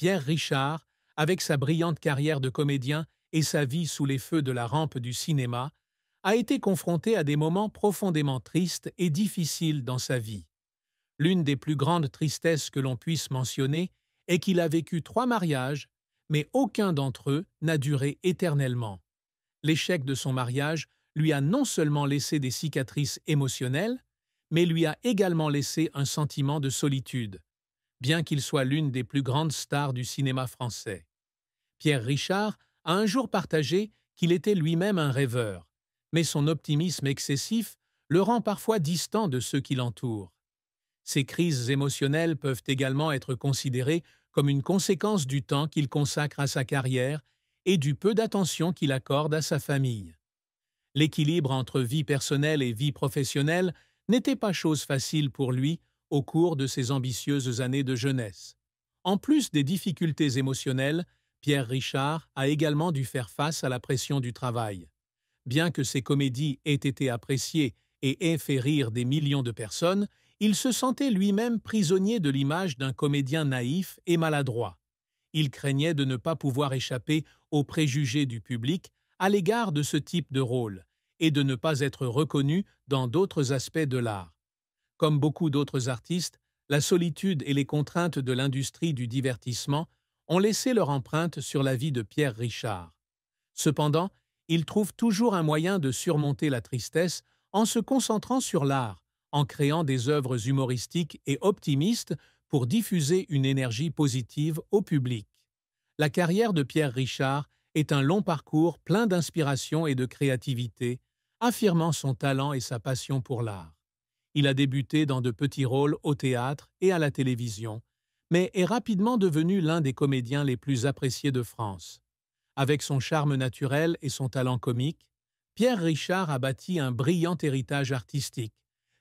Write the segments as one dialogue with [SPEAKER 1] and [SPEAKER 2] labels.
[SPEAKER 1] Pierre Richard, avec sa brillante carrière de comédien et sa vie sous les feux de la rampe du cinéma, a été confronté à des moments profondément tristes et difficiles dans sa vie. L'une des plus grandes tristesses que l'on puisse mentionner est qu'il a vécu 3 mariages, mais aucun d'entre eux n'a duré éternellement. L'échec de son mariage lui a non seulement laissé des cicatrices émotionnelles, mais lui a également laissé un sentiment de solitude, bien qu'il soit l'une des plus grandes stars du cinéma français. Pierre Richard a un jour partagé qu'il était lui-même un rêveur, mais son optimisme excessif le rend parfois distant de ceux qui l'entourent. Ces crises émotionnelles peuvent également être considérées comme une conséquence du temps qu'il consacre à sa carrière et du peu d'attention qu'il accorde à sa famille. L'équilibre entre vie personnelle et vie professionnelle n'était pas chose facile pour lui au cours de ses ambitieuses années de jeunesse. En plus des difficultés émotionnelles, Pierre Richard a également dû faire face à la pression du travail. Bien que ses comédies aient été appréciées et aient fait rire des millions de personnes, il se sentait lui-même prisonnier de l'image d'un comédien naïf et maladroit. Il craignait de ne pas pouvoir échapper aux préjugés du public à l'égard de ce type de rôle et de ne pas être reconnu dans d'autres aspects de l'art. Comme beaucoup d'autres artistes, la solitude et les contraintes de l'industrie du divertissement ont laissé leur empreinte sur la vie de Pierre Richard. Cependant, il trouve toujours un moyen de surmonter la tristesse en se concentrant sur l'art, en créant des œuvres humoristiques et optimistes pour diffuser une énergie positive au public. La carrière de Pierre Richard est un long parcours plein d'inspiration et de créativité, affirmant son talent et sa passion pour l'art. Il a débuté dans de petits rôles au théâtre et à la télévision, mais est rapidement devenu l'un des comédiens les plus appréciés de France. Avec son charme naturel et son talent comique, Pierre Richard a bâti un brillant héritage artistique,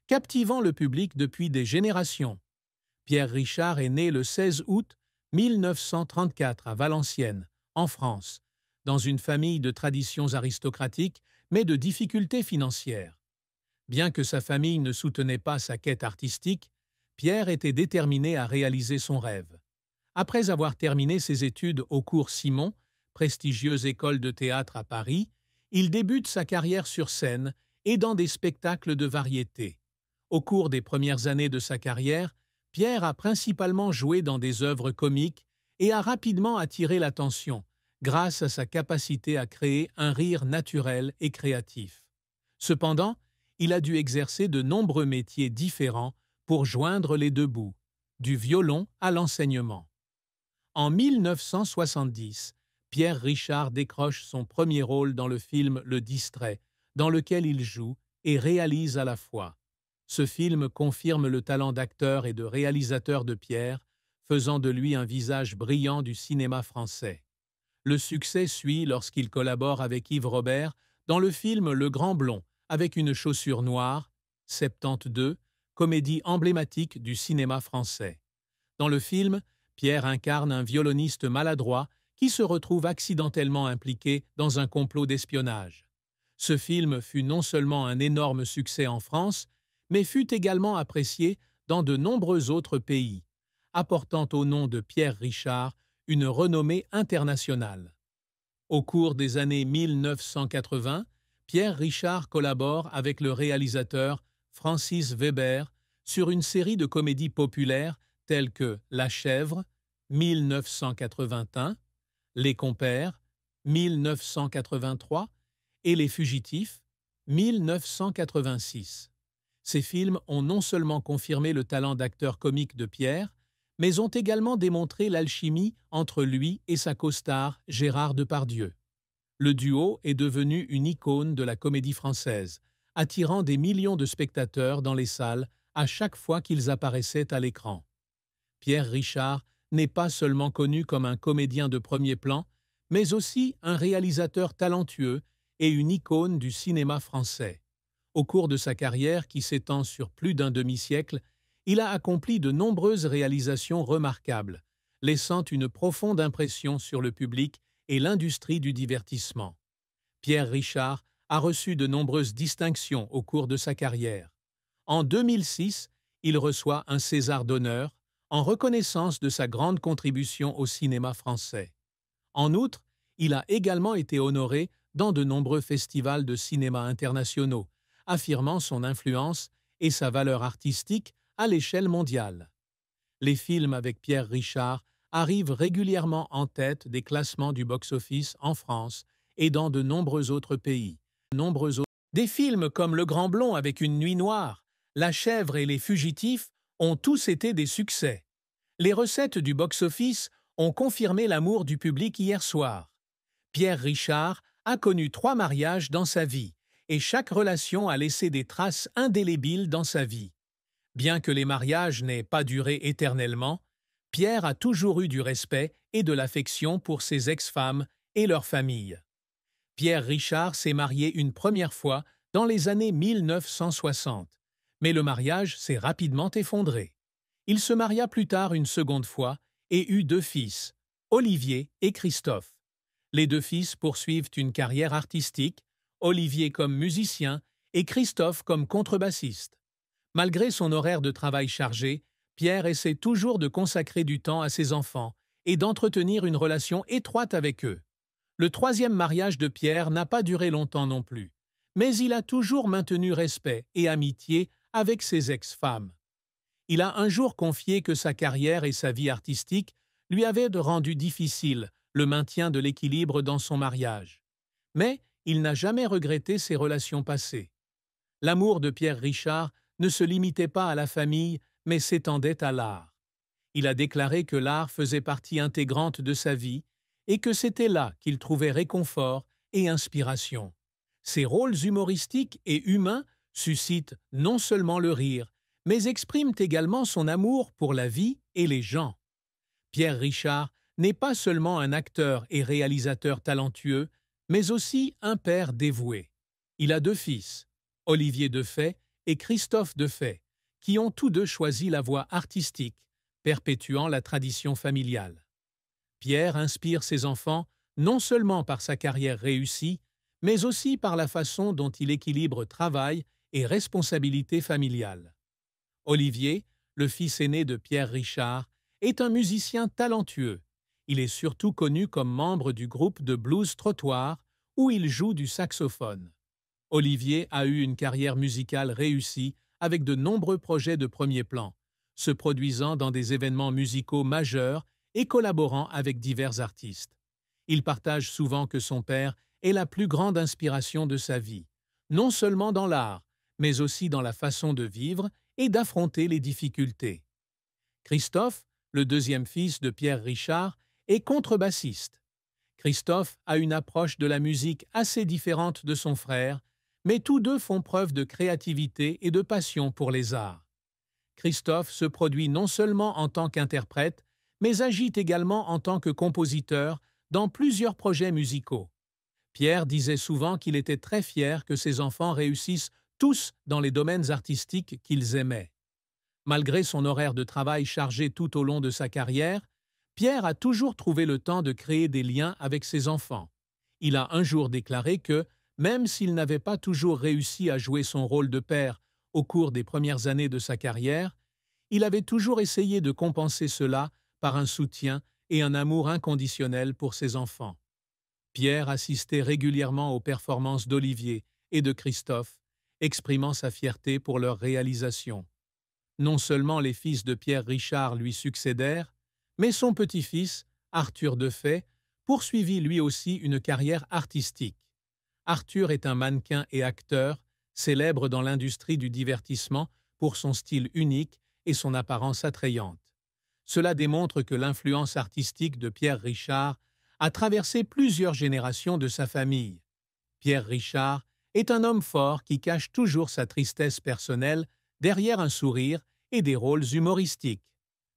[SPEAKER 1] captivant le public depuis des générations. Pierre Richard est né le 16 août 1934 à Valenciennes, en France, dans une famille de traditions aristocratiques, mais de difficultés financières. Bien que sa famille ne soutenait pas sa quête artistique, Pierre était déterminé à réaliser son rêve. Après avoir terminé ses études au cours Simon, prestigieuse école de théâtre à Paris, il débute sa carrière sur scène et dans des spectacles de variété. Au cours des premières années de sa carrière, Pierre a principalement joué dans des œuvres comiques et a rapidement attiré l'attention grâce à sa capacité à créer un rire naturel et créatif. Cependant, il a dû exercer de nombreux métiers différents pour joindre les deux bouts, du violon à l'enseignement. En 1970, Pierre Richard décroche son premier rôle dans le film Le Distrait, dans lequel il joue et réalise à la fois. Ce film confirme le talent d'acteur et de réalisateur de Pierre, faisant de lui un visage brillant du cinéma français. Le succès suit lorsqu'il collabore avec Yves Robert dans le film Le Grand Blond, avec une chaussure noire, 72, comédie emblématique du cinéma français. Dans le film, Pierre incarne un violoniste maladroit qui se retrouve accidentellement impliqué dans un complot d'espionnage. Ce film fut non seulement un énorme succès en France, mais fut également apprécié dans de nombreux autres pays, apportant au nom de Pierre Richard une renommée internationale. Au cours des années 1980, Pierre Richard collabore avec le réalisateur Francis Weber sur une série de comédies populaires telles que La Chèvre, 1981, Les Compères, 1983 et Les Fugitifs, 1986. Ces films ont non seulement confirmé le talent d'acteur comique de Pierre, mais ont également démontré l'alchimie entre lui et sa co-star Gérard Depardieu. Le duo est devenu une icône de la comédie française, attirant des millions de spectateurs dans les salles à chaque fois qu'ils apparaissaient à l'écran. Pierre Richard n'est pas seulement connu comme un comédien de premier plan, mais aussi un réalisateur talentueux et une icône du cinéma français. Au cours de sa carrière, qui s'étend sur plus d'un demi-siècle, il a accompli de nombreuses réalisations remarquables, laissant une profonde impression sur le public et l'industrie du divertissement. Pierre Richard a reçu de nombreuses distinctions au cours de sa carrière. En 2006, il reçoit un César d'honneur, en reconnaissance de sa grande contribution au cinéma français. En outre, il a également été honoré dans de nombreux festivals de cinéma internationaux, affirmant son influence et sa valeur artistique à l'échelle mondiale. Les films avec Pierre Richard arrivent régulièrement en tête des classements du box-office en France et dans de nombreux autres pays. Des films comme Le Grand Blond avec une nuit noire, La Chèvre et Les Fugitifs ont tous été des succès. Les recettes du box-office ont confirmé l'amour du public hier soir. Pierre Richard a connu 3 mariages dans sa vie, et chaque relation a laissé des traces indélébiles dans sa vie. Bien que les mariages n'aient pas duré éternellement, Pierre a toujours eu du respect et de l'affection pour ses ex-femmes et leurs familles. Pierre Richard s'est marié une première fois dans les années 1960, mais le mariage s'est rapidement effondré. Il se maria plus tard une seconde fois et eut 2 fils, Olivier et Christophe. Les 2 fils poursuivent une carrière artistique, Olivier comme musicien et Christophe comme contrebassiste. Malgré son horaire de travail chargé, Pierre essaie toujours de consacrer du temps à ses enfants et d'entretenir une relation étroite avec eux. Le 3e mariage de Pierre n'a pas duré longtemps non plus, mais il a toujours maintenu respect et amitié avec ses ex-femmes. Il a un jour confié que sa carrière et sa vie artistique lui avaient rendu difficile le maintien de l'équilibre dans son mariage. Mais il n'a jamais regretté ses relations passées. L'amour de Pierre Richard ne se limitait pas à la famille, mais s'étendait à l'art. Il a déclaré que l'art faisait partie intégrante de sa vie et que c'était là qu'il trouvait réconfort et inspiration. Ses rôles humoristiques et humains suscitent non seulement le rire, mais expriment également son amour pour la vie et les gens. Pierre Richard n'est pas seulement un acteur et réalisateur talentueux, mais aussi un père dévoué. Il a 2 fils, Olivier Defay et Christophe Defay, qui ont tous 2 choisi la voie artistique, perpétuant la tradition familiale. Pierre inspire ses enfants non seulement par sa carrière réussie, mais aussi par la façon dont il équilibre travail et responsabilité familiale. Olivier, le fils aîné de Pierre Richard, est un musicien talentueux. Il est surtout connu comme membre du groupe de blues Trottoir, où il joue du saxophone. Olivier a eu une carrière musicale réussie avec de nombreux projets de premier plan, se produisant dans des événements musicaux majeurs et collaborant avec divers artistes. Il partage souvent que son père est la plus grande inspiration de sa vie, non seulement dans l'art, mais aussi dans la façon de vivre et d'affronter les difficultés. Christophe, le 2e fils de Pierre Richard, est contrebassiste. Christophe a une approche de la musique assez différente de son frère, mais tous 2 font preuve de créativité et de passion pour les arts. Christophe se produit non seulement en tant qu'interprète, mais agit également en tant que compositeur dans plusieurs projets musicaux. Pierre disait souvent qu'il était très fier que ses enfants réussissent tous dans les domaines artistiques qu'ils aimaient. Malgré son horaire de travail chargé tout au long de sa carrière, Pierre a toujours trouvé le temps de créer des liens avec ses enfants. Il a un jour déclaré que, même s'il n'avait pas toujours réussi à jouer son rôle de père au cours des premières années de sa carrière, il avait toujours essayé de compenser cela par un soutien et un amour inconditionnel pour ses enfants. Pierre assistait régulièrement aux performances d'Olivier et de Christophe, exprimant sa fierté pour leur réalisation. Non seulement les fils de Pierre Richard lui succédèrent, mais son petit-fils, Arthur Defay, poursuivit lui aussi une carrière artistique. Arthur est un mannequin et acteur, célèbre dans l'industrie du divertissement pour son style unique et son apparence attrayante. Cela démontre que l'influence artistique de Pierre Richard a traversé plusieurs générations de sa famille. Pierre Richard est un homme fort qui cache toujours sa tristesse personnelle derrière un sourire et des rôles humoristiques.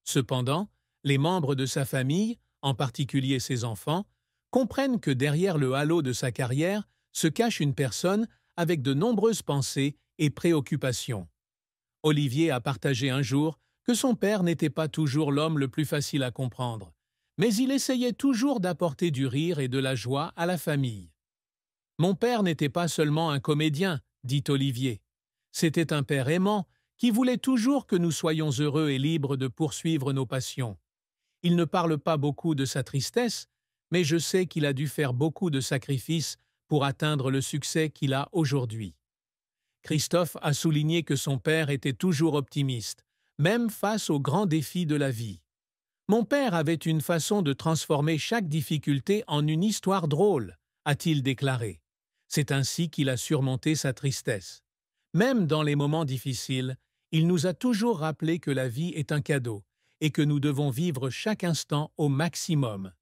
[SPEAKER 1] Cependant, les membres de sa famille, en particulier ses enfants, comprennent que derrière le halo de sa carrière se cache une personne avec de nombreuses pensées et préoccupations. Olivier a partagé un jour que son père n'était pas toujours l'homme le plus facile à comprendre, mais il essayait toujours d'apporter du rire et de la joie à la famille. « Mon père n'était pas seulement un comédien, dit Olivier. C'était un père aimant qui voulait toujours que nous soyons heureux et libres de poursuivre nos passions. Il ne parle pas beaucoup de sa tristesse, mais je sais qu'il a dû faire beaucoup de sacrifices pour atteindre le succès qu'il a aujourd'hui. Christophe a souligné que son père était toujours optimiste, même face aux grands défis de la vie. Mon père avait une façon de transformer chaque difficulté en une histoire drôle, a-t-il déclaré. C'est ainsi qu'il a surmonté sa tristesse. Même dans les moments difficiles, il nous a toujours rappelé que la vie est un cadeau et que nous devons vivre chaque instant au maximum.